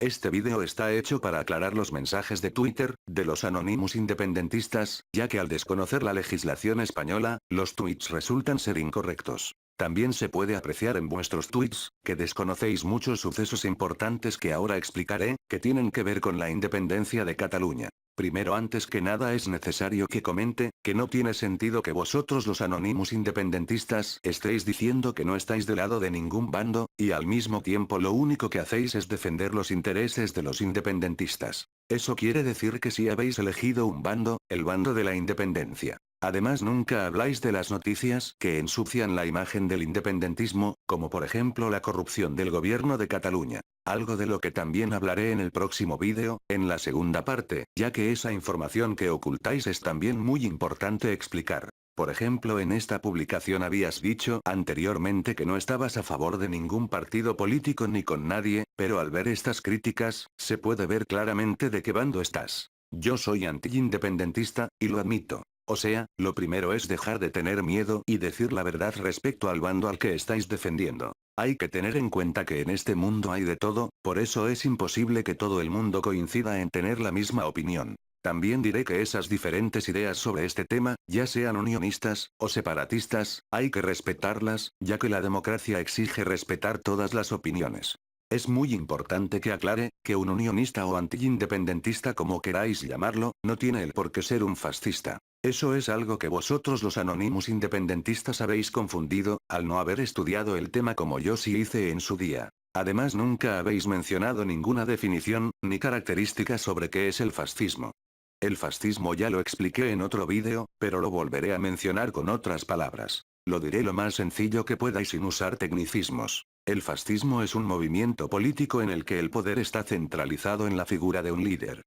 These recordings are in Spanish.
Este vídeo está hecho para aclarar los mensajes de Twitter, de los anónimos independentistas, ya que al desconocer la legislación española, los tweets resultan ser incorrectos. También se puede apreciar en vuestros tweets, que desconocéis muchos sucesos importantes que ahora explicaré, que tienen que ver con la independencia de Cataluña. Primero, antes que nada es necesario que comente, que no tiene sentido que vosotros los anónimos independentistas estéis diciendo que no estáis del lado de ningún bando, y al mismo tiempo lo único que hacéis es defender los intereses de los independentistas. Eso quiere decir que si habéis elegido un bando, el bando de la independencia. Además nunca habláis de las noticias que ensucian la imagen del independentismo, como por ejemplo la corrupción del gobierno de Cataluña. Algo de lo que también hablaré en el próximo vídeo, en la segunda parte, ya que esa información que ocultáis es también muy importante explicar. Por ejemplo, en esta publicación habías dicho anteriormente que no estabas a favor de ningún partido político ni con nadie, pero al ver estas críticas, se puede ver claramente de qué bando estás. Yo soy anti-independentista, y lo admito. O sea, lo primero es dejar de tener miedo y decir la verdad respecto al bando al que estáis defendiendo. Hay que tener en cuenta que en este mundo hay de todo, por eso es imposible que todo el mundo coincida en tener la misma opinión. También diré que esas diferentes ideas sobre este tema, ya sean unionistas, o separatistas, hay que respetarlas, ya que la democracia exige respetar todas las opiniones. Es muy importante que aclare, que un unionista o anti-independentista como queráis llamarlo, no tiene el por qué ser un fascista. Eso es algo que vosotros los anónimos independentistas habéis confundido, al no haber estudiado el tema como yo sí hice en su día. Además nunca habéis mencionado ninguna definición, ni característica sobre qué es el fascismo. El fascismo ya lo expliqué en otro vídeo, pero lo volveré a mencionar con otras palabras. Lo diré lo más sencillo que pueda y sin usar tecnicismos. El fascismo es un movimiento político en el que el poder está centralizado en la figura de un líder.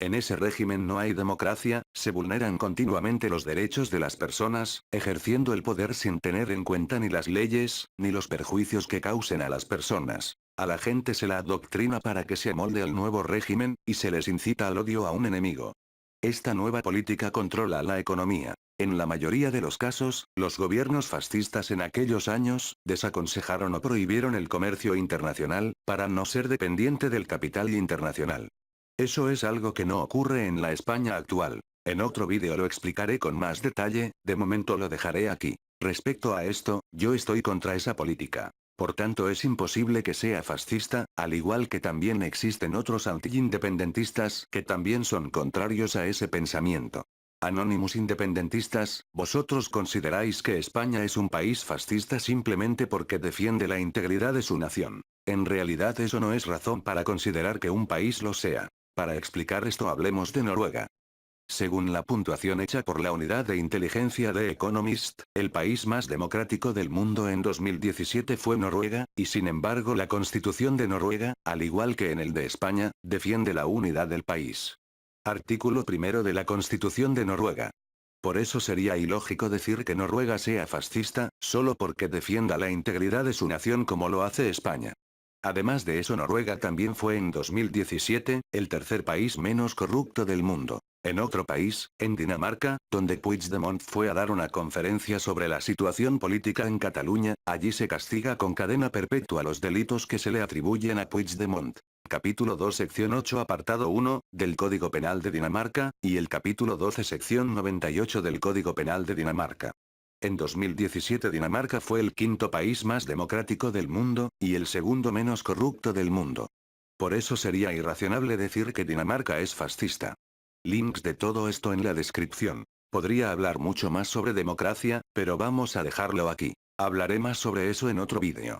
En ese régimen no hay democracia, se vulneran continuamente los derechos de las personas, ejerciendo el poder sin tener en cuenta ni las leyes, ni los perjuicios que causen a las personas. A la gente se la adoctrina para que se amolde al nuevo régimen, y se les incita al odio a un enemigo. Esta nueva política controla la economía. En la mayoría de los casos, los gobiernos fascistas en aquellos años, desaconsejaron o prohibieron el comercio internacional, para no ser dependiente del capital internacional. Eso es algo que no ocurre en la España actual. En otro vídeo lo explicaré con más detalle, de momento lo dejaré aquí. Respecto a esto, yo estoy contra esa política. Por tanto es imposible que sea fascista, al igual que también existen otros anti-independentistas que también son contrarios a ese pensamiento. Anónimos independentistas, vosotros consideráis que España es un país fascista simplemente porque defiende la integridad de su nación. En realidad eso no es razón para considerar que un país lo sea. Para explicar esto hablemos de Noruega. Según la puntuación hecha por la unidad de inteligencia de Economist, el país más democrático del mundo en 2017 fue Noruega, y sin embargo la constitución de Noruega, al igual que en el de España, defiende la unidad del país. Artículo primero de la Constitución de Noruega. Por eso sería ilógico decir que Noruega sea fascista, solo porque defienda la integridad de su nación como lo hace España. Además de eso, Noruega también fue en 2017, el tercer país menos corrupto del mundo. En otro país, en Dinamarca, donde Puigdemont fue a dar una conferencia sobre la situación política en Cataluña, allí se castiga con cadena perpetua los delitos que se le atribuyen a Puigdemont. Capítulo 2 sección 8 apartado 1, del Código Penal de Dinamarca, y el capítulo 12 sección 98 del Código Penal de Dinamarca. En 2017 Dinamarca fue el quinto país más democrático del mundo, y el segundo menos corrupto del mundo. Por eso sería irrazonable decir que Dinamarca es fascista. Links de todo esto en la descripción. Podría hablar mucho más sobre democracia, pero vamos a dejarlo aquí. Hablaré más sobre eso en otro vídeo.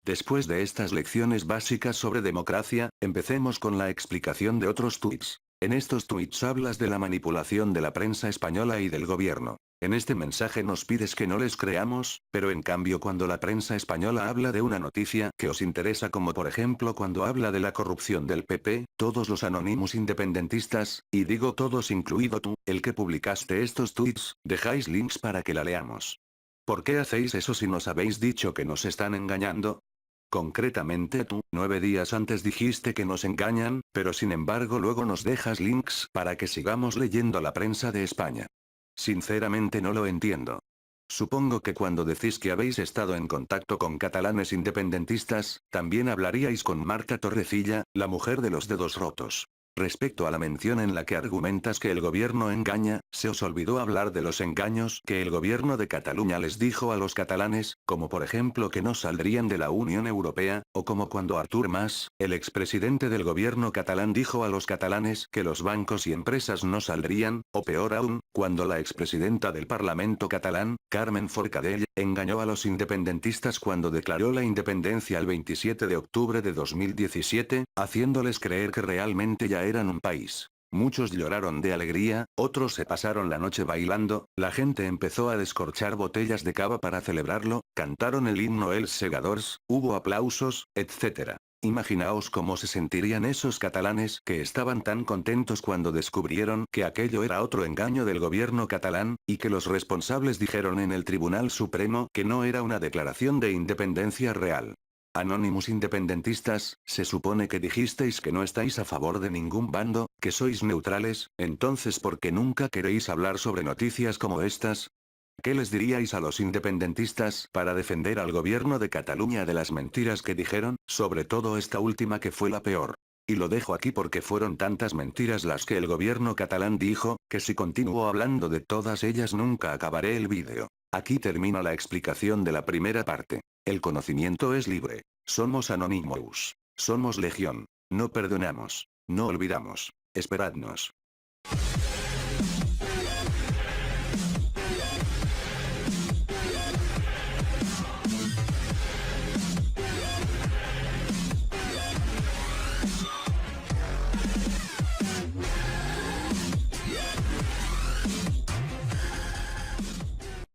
Después de estas lecciones básicas sobre democracia, empecemos con la explicación de otros tweets. En estos tweets hablas de la manipulación de la prensa española y del gobierno. En este mensaje nos pides que no les creamos, pero en cambio cuando la prensa española habla de una noticia que os interesa, como por ejemplo cuando habla de la corrupción del PP, todos los anónimos independentistas, y digo todos incluido tú, el que publicaste estos tweets, dejáis links para que la leamos. ¿Por qué hacéis eso si nos habéis dicho que nos están engañando? Concretamente tú, 9 días antes dijiste que nos engañan, pero sin embargo luego nos dejas links para que sigamos leyendo la prensa de España. Sinceramente no lo entiendo. Supongo que cuando decís que habéis estado en contacto con catalanes independentistas, también hablaríais con Marta Torrecilla, la mujer de los dedos rotos. Respecto a la mención en la que argumentas que el gobierno engaña, se os olvidó hablar de los engaños que el gobierno de Cataluña les dijo a los catalanes, como por ejemplo que no saldrían de la Unión Europea, o como cuando Artur Mas, el expresidente del gobierno catalán dijo a los catalanes que los bancos y empresas no saldrían, o peor aún, cuando la expresidenta del Parlamento catalán, Carmen Forcadell, engañó a los independentistas cuando declaró la independencia el 27 de octubre de 2017, haciéndoles creer que realmente ya eran un país. Muchos lloraron de alegría, otros se pasaron la noche bailando, la gente empezó a descorchar botellas de cava para celebrarlo, cantaron el himno Els Segadors, hubo aplausos, etc. Imaginaos cómo se sentirían esos catalanes que estaban tan contentos cuando descubrieron que aquello era otro engaño del gobierno catalán, y que los responsables dijeron en el Tribunal Supremo que no era una declaración de independencia real. Anonymous independentistas, se supone que dijisteis que no estáis a favor de ningún bando, que sois neutrales, entonces ¿por qué nunca queréis hablar sobre noticias como estas? ¿Qué les diríais a los independentistas para defender al gobierno de Cataluña de las mentiras que dijeron, sobre todo esta última que fue la peor? Y lo dejo aquí porque fueron tantas mentiras las que el gobierno catalán dijo, que si continúo hablando de todas ellas nunca acabaré el vídeo. Aquí termina la explicación de la primera parte. El conocimiento es libre. Somos Anonymous. Somos Legión. No perdonamos. No olvidamos. Esperadnos.